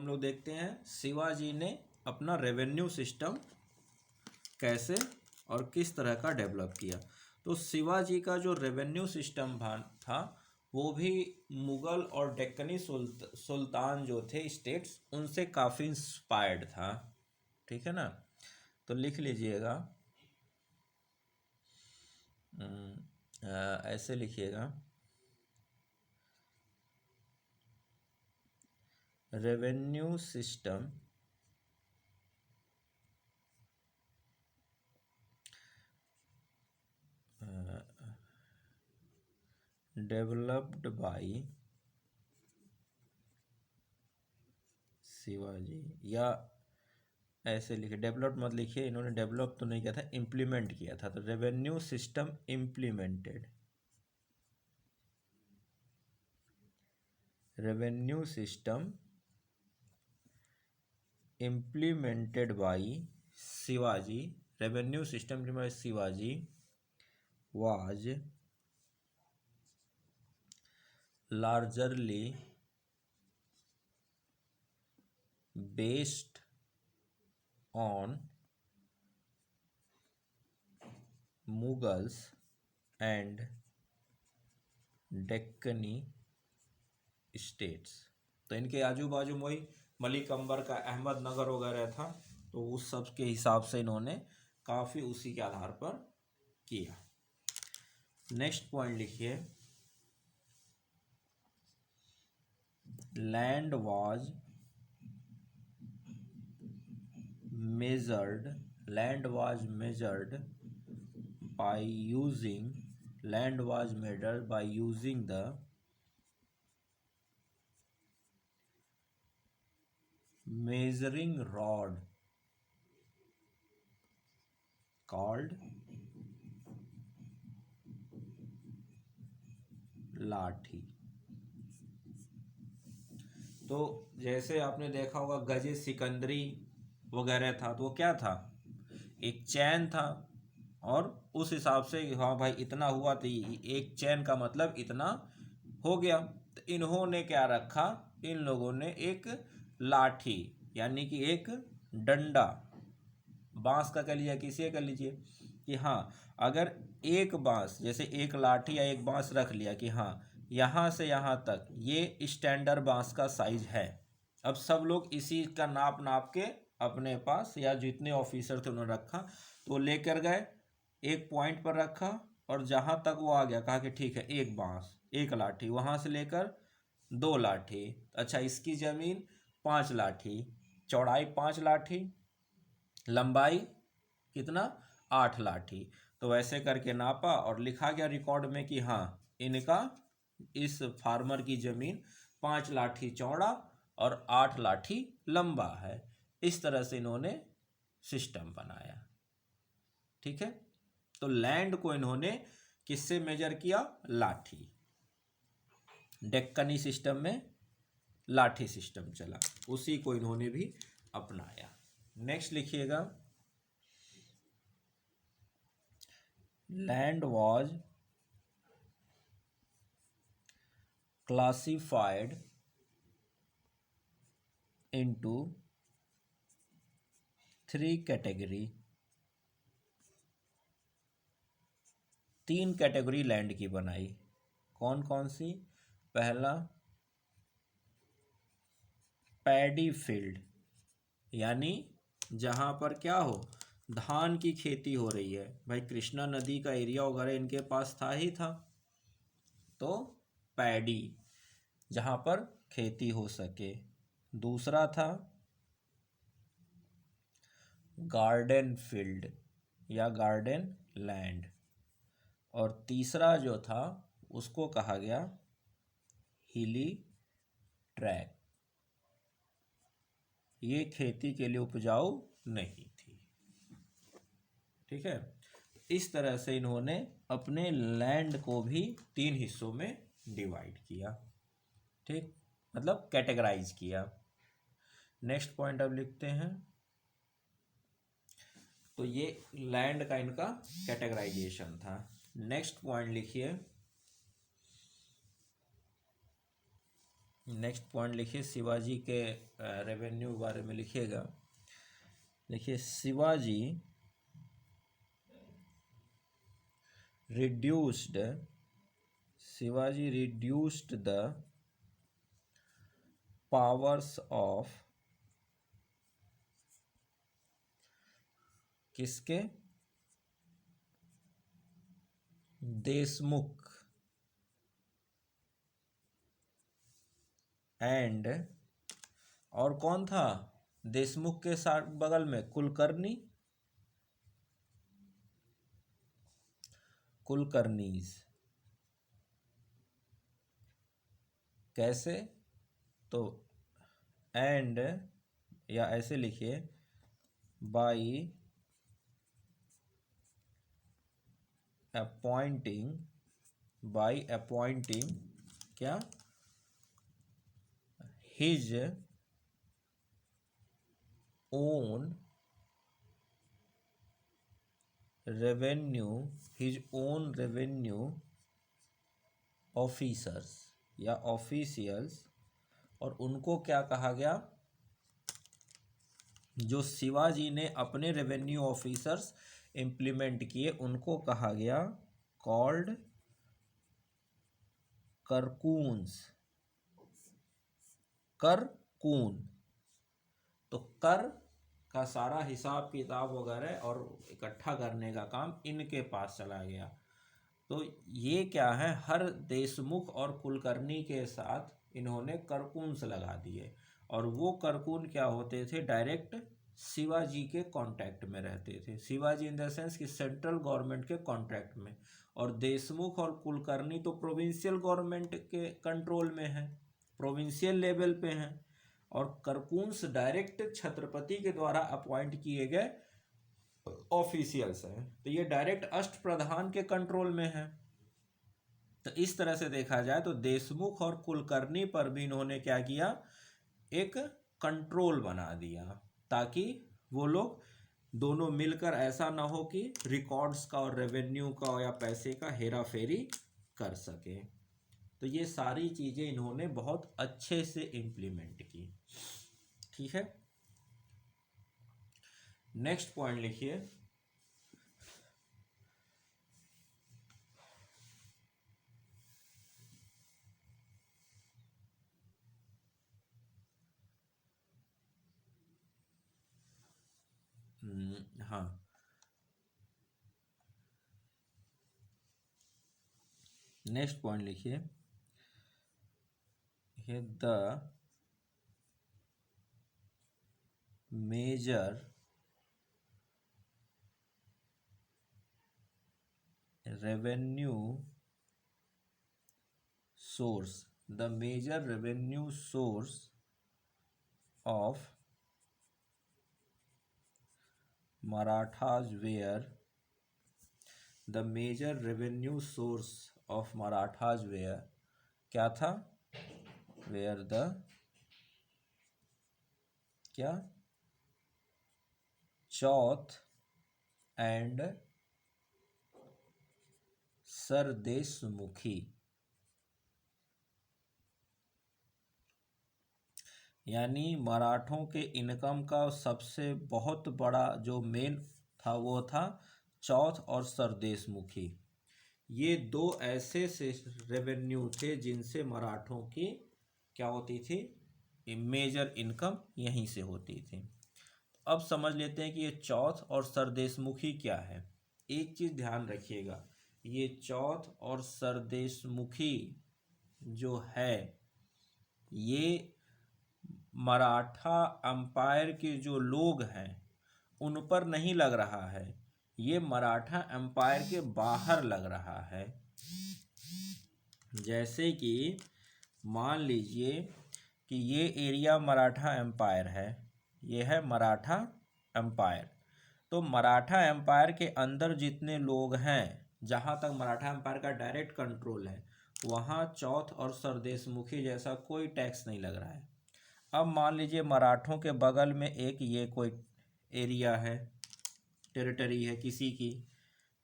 हम लोग देखते हैं शिवाजी ने अपना रेवेन्यू सिस्टम कैसे और किस तरह का डेवलप किया। तो शिवाजी का जो रेवेन्यू सिस्टम था वो भी मुगल और डेक्कनी सुल्तान जो थे स्टेट्स उनसे काफ़ी इंस्पायर्ड था। ठीक है ना, तो लिख लीजिएगा, ऐसे लिखिएगा, revenue system developed by Shivaji, या ऐसे लिखे, डेवलप मत लिखिए, इन्होंने डेवलप तो नहीं किया था, इम्प्लीमेंट किया था। तो revenue system implemented, revenue system implemented by Shivaji, revenue system implemented by Shivaji was largely based on Mughals and Deccani states। तो इनके आजू बाजू में वही मलिक अंबर का अहमदनगर वगैरह था, तो उस सब के हिसाब से इन्होंने काफ़ी उसी के आधार पर किया। नेक्स्ट पॉइंट लिखिए, land was measured by using the measuring rod called लाठी। तो जैसे आपने देखा होगा गजे सिकंदरी वगैरह था, तो वो क्या था, एक चैन था, और उस हिसाब से हाँ भाई इतना हुआ तो एक चैन का मतलब इतना हो गया। तो इन्होंने क्या रखा, इन लोगों ने एक लाठी यानी कि एक डंडा, बांस का कह लीजिए, किसी का लीजिए, कि हाँ अगर एक बांस, जैसे एक लाठी या एक बांस रख लिया कि हाँ यहाँ से यहाँ तक ये स्टैंडर्ड बांस का साइज है। अब सब लोग इसी का नाप के अपने पास, या जितने ऑफिसर थे उन्होंने रखा, तो लेकर गए, एक पॉइंट पर रखा, और जहाँ तक वो आ गया कहा कि ठीक है एक बांस एक लाठी, वहाँ से लेकर 2 लाठी, अच्छा इसकी ज़मीन 5 लाठी, चौड़ाई 5 लाठी, लंबाई कितना 8 लाठी। तो वैसे करके नापा और लिखा गया रिकॉर्ड में कि हाँ इनका, इस फार्मर की ज़मीन 5 लाठी चौड़ा और 8 लाठी लंबा है। इस तरह से इन्होंने सिस्टम बनाया। ठीक है, तो लैंड को इन्होंने किससे मेजर किया, लाठी। डेक्कनी सिस्टम में लाठी सिस्टम चला, उसी को इन्होंने भी अपनाया। नेक्स्ट लिखिएगा, land was classified into 3 category, 3 category land की बनाई। कौन कौन सी, पहला पैडी फील्ड, यानी जहाँ पर क्या हो, धान की खेती हो रही है। भाई कृष्णा नदी का एरिया वगैरह इनके पास था ही था, तो पैडी जहाँ पर खेती हो सके। दूसरा था गार्डन फील्ड या गार्डन लैंड, और तीसरा जो था उसको कहा गया हिली ट्रैक, ये खेती के लिए उपजाऊ नहीं थी। ठीक है, इस तरह से इन्होंने अपने लैंड को भी 3 हिस्सों में डिवाइड किया। ठीक, मतलब कैटेगराइज किया। नेक्स्ट पॉइंट अब लिखते हैं, तो ये लैंड का इनका कैटेगराइजेशन था। नेक्स्ट पॉइंट लिखिए, नेक्स्ट पॉइंट लिखिए, शिवाजी के रेवेन्यू बारे में लिखिएगा। देखिए, Shivaji reduced the powers of किसके? देशमुख एंड, और कौन था देशमुख के साथ बगल में? कुलकर्नीज। कैसे? तो एंड, या ऐसे लिखिए, बाई अपॉइंटिंग क्या? हिज ओन रेवेन्यू ऑफिसर्स या ऑफिशियल्स। और उनको क्या कहा गया? जो शिवाजी ने अपने रेवेन्यू ऑफिसर्स इम्प्लीमेंट किए उनको कहा गया कॉल्ड करकून्स। करकून। तो कर का सारा हिसाब किताब वगैरह और इकट्ठा करने का काम इनके पास चला गया। तो ये क्या है, हर देशमुख और कुलकर्णी के साथ इन्होंने करकून्स लगा दिए। और वो करकून क्या होते थे? डायरेक्ट शिवाजी के कांटेक्ट में रहते थे। शिवाजी इन द सेंस कि सेंट्रल गवर्नमेंट के कांटेक्ट में। और देशमुख और कुलकर्णी तो प्रोविंशियल गवर्नमेंट के कंट्रोल में है, प्रोविंशियल लेवल पे हैं। और करकून्स डायरेक्ट छत्रपति के द्वारा अपॉइंट किए गए ऑफिशियल्स हैं। तो ये डायरेक्ट अष्ट प्रधान के कंट्रोल में है। तो इस तरह से देखा जाए तो देशमुख और कुलकर्णी पर भी इन्होंने क्या किया? एक कंट्रोल बना दिया, ताकि वो लोग दोनों मिलकर ऐसा ना हो कि रिकॉर्ड्स का और रेवेन्यू का या पैसे का हेरा फेरी कर सके। तो ये सारी चीज़ें इन्होंने बहुत अच्छे से इम्प्लीमेंट की। ठीक है, नेक्स्ट पॉइंट लिखिए। हाँ, नेक्स्ट पॉइंट लिखिए, the major revenue source of Marathas were क्या था? were the क्या? चौथ एंड सरदेशमुखी। यानी मराठों के इनकम का सबसे बहुत बड़ा जो मेन था वो था चौथ और सरदेशमुखी। ये दो ऐसे से रेवेन्यू थे जिनसे मराठों की क्या होती थी? मेजर इनकम यहीं से होती थी। अब समझ लेते हैं कि ये चौथ और सरदेशमुखी क्या है। एक चीज़ ध्यान रखिएगा, ये चौथ और सरदेशमुखी जो है ये मराठा अंपायर के जो लोग हैं उन पर नहीं लग रहा है, ये मराठा अंपायर के बाहर लग रहा है। जैसे कि मान लीजिए कि ये एरिया मराठा एम्पायर है, ये है मराठा एम्पायर। तो मराठा एम्पायर के अंदर जितने लोग हैं, जहाँ तक मराठा एम्पायर का डायरेक्ट कंट्रोल है, वहाँ चौथ और सरदेशमुखी जैसा कोई टैक्स नहीं लग रहा है। अब मान लीजिए मराठों के बगल में एक ये कोई एरिया है, टेरिटरी है किसी की,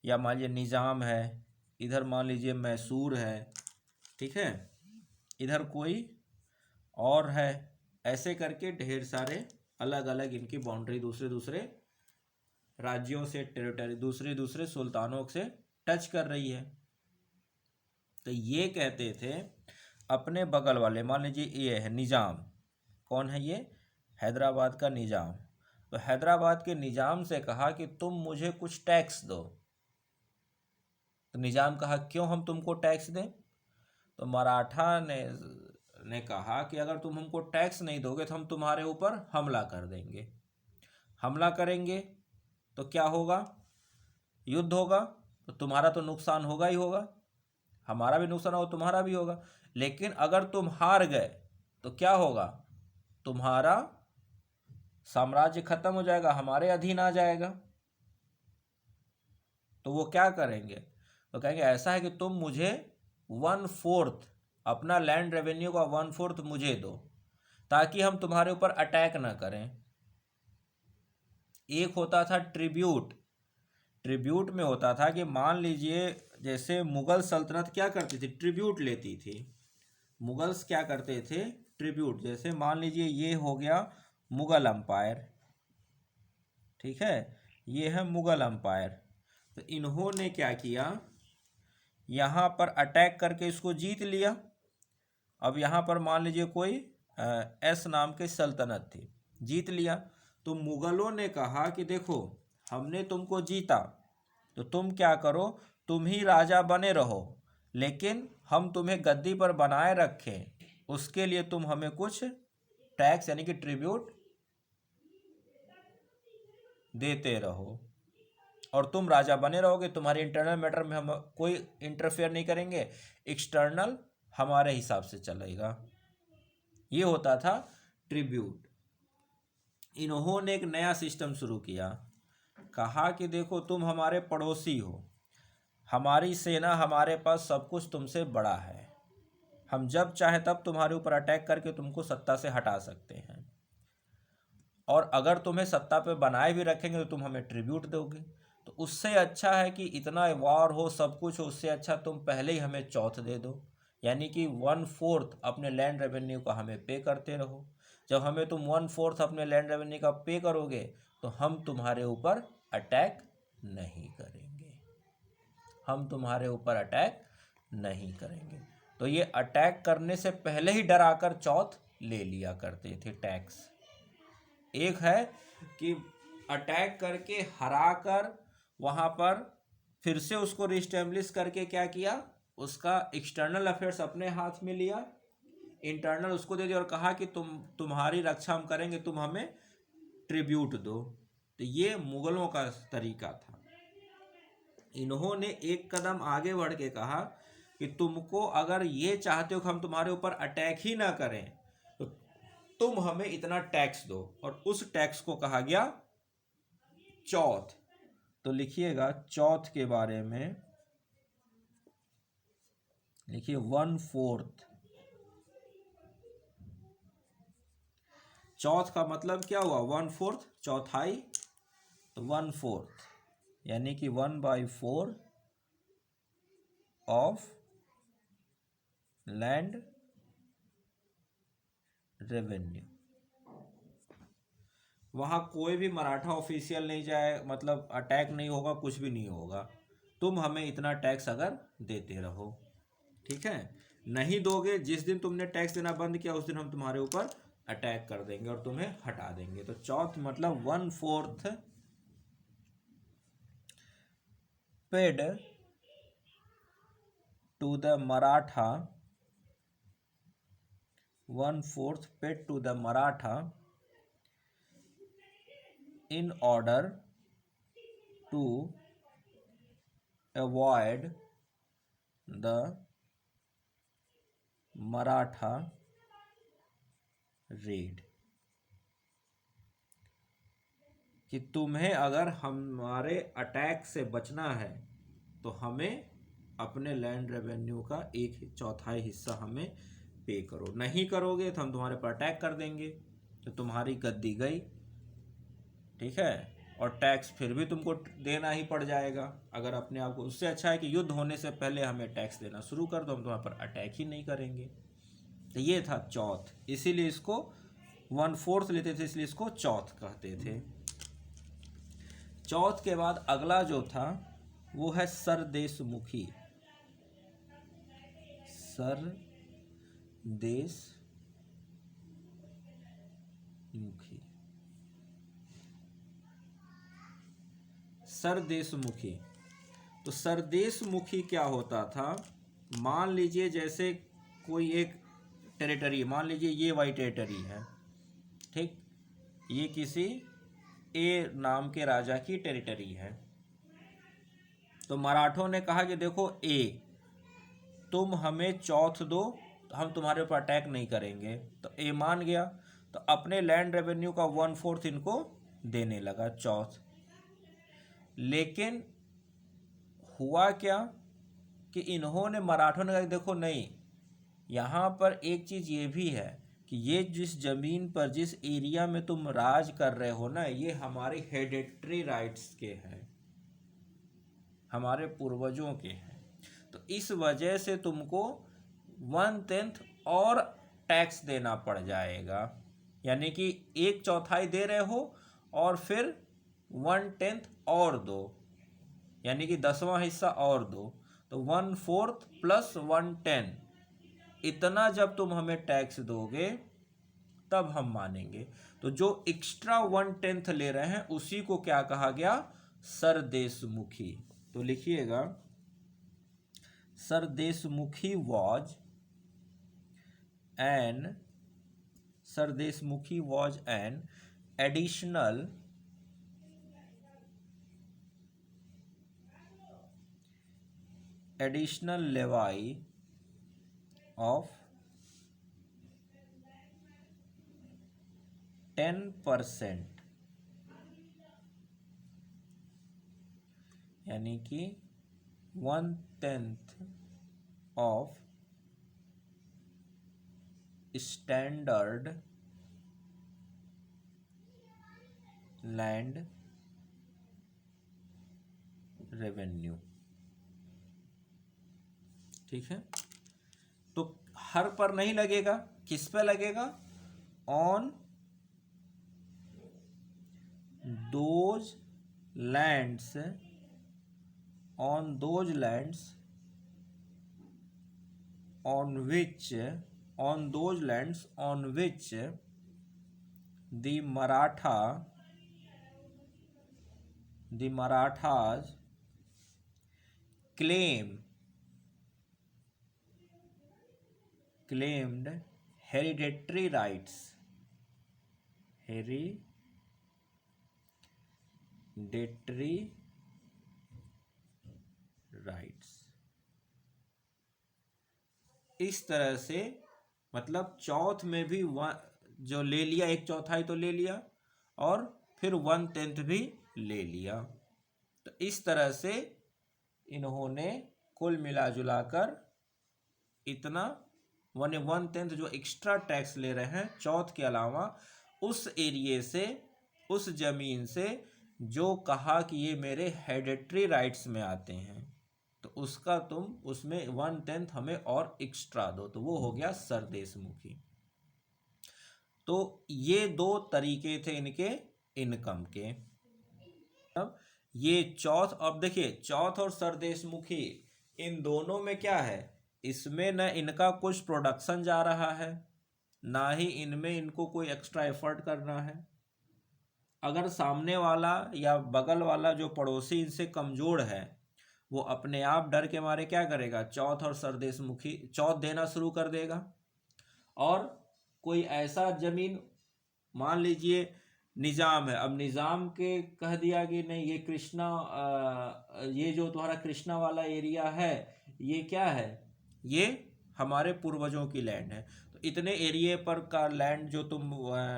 या मान लीजिए निज़ाम है, इधर मान लीजिए मैसूर है, ठीक है, इधर कोई और है, ऐसे करके ढेर सारे अलग अलग इनकी बाउंड्री दूसरे दूसरे राज्यों से, टेरिटरी दूसरे दूसरे सुल्तानों से टच कर रही है। तो ये कहते थे अपने बगल वाले, मान लीजिए ये है निज़ाम, कौन है ये, हैदराबाद का निज़ाम। तो हैदराबाद के निज़ाम से कहा कि तुम मुझे कुछ टैक्स दो। तो निज़ाम कहा क्यों हम तुमको टैक्स दें। तो मराठा ने कहा कि अगर तुम हमको टैक्स नहीं दोगे तो हम तुम्हारे ऊपर हमला कर देंगे। हमला करेंगे तो क्या होगा, युद्ध होगा, तो तुम्हारा तो नुकसान होगा ही होगा, हमारा भी नुकसान होगा, तुम्हारा भी होगा। लेकिन अगर तुम हार गए तो क्या होगा, तुम्हारा साम्राज्य खत्म हो जाएगा, हमारे अधीन आ जाएगा। तो वो क्या करेंगे, तो कहेंगे ऐसा है कि तुम मुझे 1/4 अपना लैंड रेवेन्यू का 1/4 मुझे दो, ताकि हम तुम्हारे ऊपर अटैक ना करें। एक होता था ट्रिब्यूट। ट्रिब्यूट में होता था कि मान लीजिए जैसे मुगल सल्तनत क्या करती थी, ट्रिब्यूट लेती थी। मुगल्स क्या करते थे, ट्रिब्यूट। जैसे मान लीजिए ये हो गया मुगल अंपायर, ठीक है, ये है मुगल अंपायर। तो इन्होंने क्या किया, यहाँ पर अटैक करके इसको जीत लिया। अब यहाँ पर मान लीजिए कोई एस नाम की सल्तनत थी, जीत लिया। तो मुगलों ने कहा कि देखो हमने तुमको जीता, तो तुम क्या करो, तुम ही राजा बने रहो, लेकिन हम तुम्हें गद्दी पर बनाए रखें, उसके लिए तुम हमें कुछ टैक्स यानी कि ट्रिब्यूट देते रहो, और तुम राजा बने रहोगे। तुम्हारे इंटरनल मैटर में हम कोई इंटरफेयर नहीं करेंगे, एक्सटर्नल हमारे हिसाब से चलेगा। ये होता था ट्रिब्यूट। इन्होंने एक नया सिस्टम शुरू किया, कहा कि देखो तुम हमारे पड़ोसी हो, हमारी सेना, हमारे पास सब कुछ तुमसे बड़ा है, हम जब चाहे तब तुम्हारे ऊपर अटैक करके तुमको सत्ता से हटा सकते हैं, और अगर तुम्हें सत्ता पे बनाए भी रखेंगे तो तुम हमें ट्रिब्यूट दोगे। तो उससे अच्छा है कि इतना वॉर हो, सब कुछ हो, उससे अच्छा तुम पहले ही हमें चौथ दे दो, यानी कि 1/4 अपने लैंड रेवेन्यू का हमें पे करते रहो। जब हमें तुम 1/4 अपने लैंड रेवेन्यू का पे करोगे तो हम तुम्हारे ऊपर अटैक नहीं करेंगे, हम तुम्हारे ऊपर अटैक नहीं करेंगे। तो ये अटैक करने से पहले ही डराकर चौथ ले लिया करते थे टैक्स। एक है कि अटैक करके हरा कर वहाँ पर फिर से उसको रिस्टेब्लिश करके क्या किया, उसका एक्सटर्नल अफेयर्स अपने हाथ में लिया, इंटरनल उसको दे दिया और कहा कि तुम्हारी रक्षा हम करेंगे, तुम हमें ट्रिब्यूट दो। तो ये मुगलों का तरीका था। इन्होंने एक कदम आगे बढ़ के कहा कि तुमको अगर ये चाहते हो कि हम तुम्हारे ऊपर अटैक ही ना करें तो तुम हमें इतना टैक्स दो, और उस टैक्स को कहा गया चौथ। तो लिखिएगा चौथ के बारे में, लिखिए 1/4। चौथ का मतलब क्या हुआ, 1/4 चौथाई, तो 1/4 यानी कि 1/4 ऑफ लैंड रेवेन्यू। वहाँ कोई भी मराठा ऑफिशियल नहीं जाए, मतलब अटैक नहीं होगा, कुछ भी नहीं होगा, तुम हमें इतना टैक्स अगर देते रहो, ठीक है। नहीं दोगे, जिस दिन तुमने टैक्स देना बंद किया उस दिन हम तुम्हारे ऊपर अटैक कर देंगे और तुम्हें हटा देंगे। तो चौथ मतलब 1/4 paid to the Maratha, 1/4 paid to the Maratha in order to avoid the Maratha raid, कि तुम्हें अगर हमारे अटैक से बचना है तो हमें अपने लैंड रेवेन्यू का 1/4 हिस्सा हमें पे करो, नहीं करोगे तो हम तुम्हारे पर अटैक कर देंगे, तो तुम्हारी गद्दी गई, ठीक है, और टैक्स फिर भी तुमको देना ही पड़ जाएगा। अगर अपने आप को, उससे अच्छा है कि युद्ध होने से पहले हमें टैक्स देना शुरू कर दो, हम तुम्हारे पर अटैक ही नहीं करेंगे। तो ये था चौथ, इसीलिए इसको 1/4 लेते थे, इसलिए इसको चौथ कहते थे। चौथ के बाद अगला जो था वो है सरदेशमुखी। सरदेशमुखी, सरदेशमुखी। तो सरदेशमुखी क्या होता था, मान लीजिए जैसे कोई एक टेरिटरी, मान लीजिए ये वाई टेरिटरी है, ठीक, ये किसी ए नाम के राजा की टेरिटरी है। तो मराठों ने कहा कि देखो ए, तुम हमें चौथ दो, हम तुम्हारे ऊपर अटैक नहीं करेंगे। तो ए मान गया, तो अपने लैंड रेवेन्यू का 1/4 इनको देने लगा चौथ। लेकिन हुआ क्या कि इन्होंने, मराठों ने कहा देखो नहीं, यहाँ पर एक चीज़ ये भी है कि ये जिस जमीन पर, जिस एरिया में तुम राज कर रहे हो ना, ये हमारे हेरिडेटरी राइट्स के हैं, हमारे पूर्वजों के हैं। तो इस वजह से तुमको 1/10 और टैक्स देना पड़ जाएगा, यानी कि 1/4 दे रहे हो और फिर 1/10 और दो, यानी कि 10वां हिस्सा और दो। तो 1/4 + 1/10, इतना जब तुम हमें टैक्स दोगे तब हम मानेंगे। तो जो एक्स्ट्रा 1/10 ले रहे हैं उसी को क्या कहा गया, सरदेशमुखी। तो लिखिएगा, sardeshmukhi was an additional लेवाई of 10%, यानी कि 1/10 ऑफ स्टैंडर्ड लैंड रेवेन्यू। ठीक है, तो हर पर नहीं लगेगा, किस पे लगेगा, on those lands on those lands on which the Marathas claimed hereditary rights, इस तरह से, मतलब चौथ में भी जो ले लिया, 1/4 तो ले लिया और फिर 1/10 भी ले लिया। तो इस तरह से इन्होंने कुल मिला कर इतना 1/10 जो एक्स्ट्रा टैक्स ले रहे हैं चौथ के अलावा, उस एरिया से, उस जमीन से जो कहा कि ये मेरे हेरिडेटरी राइट्स में आते हैं, तो उसका तुम उसमें 1/10 हमें और एक्स्ट्रा दो, तो वो हो गया सरदेशमुखी। तो ये 2 तरीके थे इनके इनकम के। अब ये चौथ, अब देखिए चौथ और सरदेशमुखी, इन दोनों में क्या है, इसमें न इनका कुछ प्रोडक्शन जा रहा है, ना ही इनमें इनको कोई एक्स्ट्रा एफर्ट करना है। अगर सामने वाला या बगल वाला जो पड़ोसी इनसे कमज़ोर है, वो अपने आप डर के मारे क्या करेगा, चौथ और सरदेशमुखी चौथ देना शुरू कर देगा। और कोई ऐसा ज़मीन, मान लीजिए निज़ाम है, अब निज़ाम के कह दिया कि नहीं ये कृष्णा, ये जो तुम्हारा कृष्णा वाला एरिया है ये क्या है, ये हमारे पूर्वजों की लैंड है, तो इतने एरिया पर का लैंड जो तुम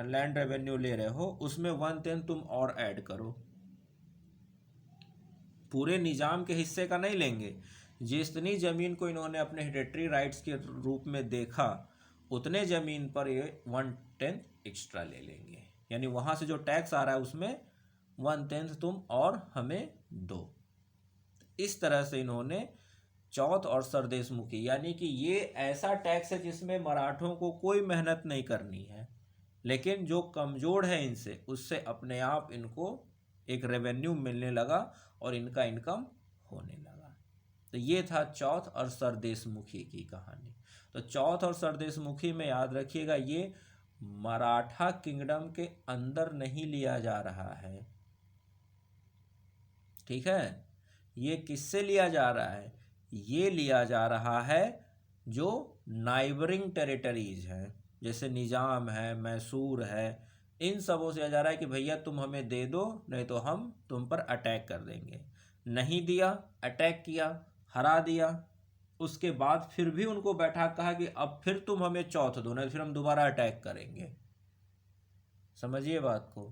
लैंड रेवेन्यू ले रहे हो उसमें 1/10 तुम और ऐड करो। पूरे निज़ाम के हिस्से का नहीं लेंगे, जितनी ज़मीन को इन्होंने अपने हेरिडेटरी राइट्स के रूप में देखा उतने ज़मीन पर ये 1/10 एक्स्ट्रा ले लेंगे, यानी वहाँ से जो टैक्स आ रहा है उसमें 1/10 तुम और हमें दो। इस तरह से इन्होंने चौथ और सरदेशमुखी, यानी कि ये ऐसा टैक्स है जिसमें मराठों को कोई मेहनत नहीं करनी है, लेकिन जो कमज़ोर है इनसे उससे अपने आप इनको एक रेवेन्यू मिलने लगा और इनका इनकम होने लगा। तो ये था चौथ और सरदेशमुखी की कहानी। तो चौथ और सरदेशमुखी में याद रखिएगा, ये मराठा किंगडम के अंदर नहीं लिया जा रहा है, ठीक है। ये किससे लिया जा रहा है? ये लिया जा रहा है जो नाइबरिंग टेरिटरीज हैं, जैसे निजाम है, मैसूर है, इन सबों से लिया जा रहा है कि भैया तुम हमें दे दो, नहीं तो हम तुम पर अटैक कर देंगे। नहीं दिया, अटैक किया, हरा दिया, उसके बाद फिर भी उनको बैठा कहा कि अब फिर तुम हमें चौथ दो, नहीं तो फिर हम दोबारा अटैक करेंगे। समझिए बात को।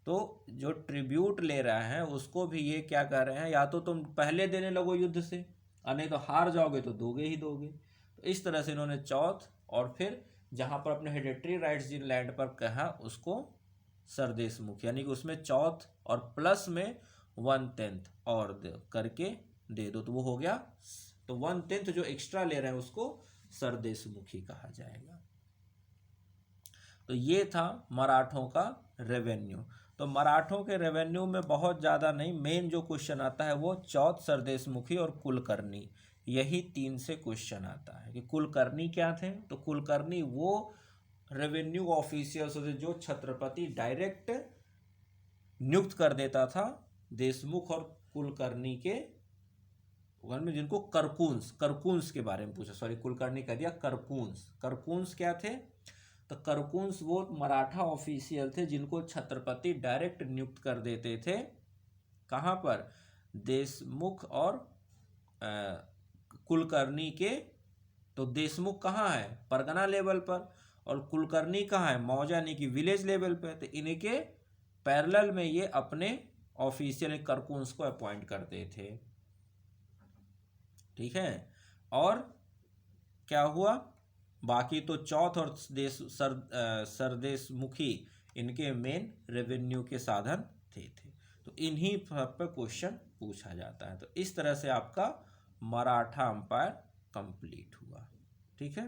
तो जो ट्रिब्यूट ले रहे हैं उसको भी ये क्या कह रहे हैं, या तो तुम पहले देने लगो युद्ध से, और नहीं तो हार जाओगे तो दोगे ही दोगे। तो इस तरह से इन्होंने चौथ और फिर जहाँ पर अपने हेरिडेटरी राइट्स जिन लैंड पर कहा उसको सरदेशमुख, यानी कि उसमें चौथ और प्लस में 1/10 और करके दे दो, तो वो हो गया। तो 1/10 जो एक्स्ट्रा ले रहे हैं उसको सरदेशमुखी कहा जाएगा। तो ये था मराठों का रेवेन्यू। तो मराठों के रेवेन्यू में बहुत ज़्यादा नहीं, मेन जो क्वेश्चन आता है वो चौथ, सरदेशमुखी और कुलकर्णी, यही 3 से क्वेश्चन आता है कि कुलकर्णी क्या थे। तो कुलकर्णी वो रेवेन्यू ऑफिशियल्स होते जो छत्रपति डायरेक्ट नियुक्त कर देता था देशमुख और कुलकर्णी के में, जिनको करकूंस के बारे में पूछा, सॉरी कुलकर्णी कह दिया, करकूंस क्या थे? तो करकूंस वो मराठा ऑफिशियल थे जिनको छत्रपति डायरेक्ट नियुक्त कर देते थे। कहाँ पर? देशमुख और कुलकर्णी के। तो देशमुख कहाँ है? परगना लेवल पर, और कुलकर्णी कहाँ है? मौजा, यानी कि विलेज लेवल पर। तो इनके पैरेलल में ये अपने ऑफिशियल करकूंस को अपॉइंट करते थे, ठीक है। और क्या हुआ? बाकी तो चौथ और सरदेशमुखी इनके मेन रेवेन्यू के साधन थे। तो इन्हीं पर क्वेश्चन पूछा जाता है। तो इस तरह से आपका मराठा अंपायर कंप्लीट हुआ, ठीक है।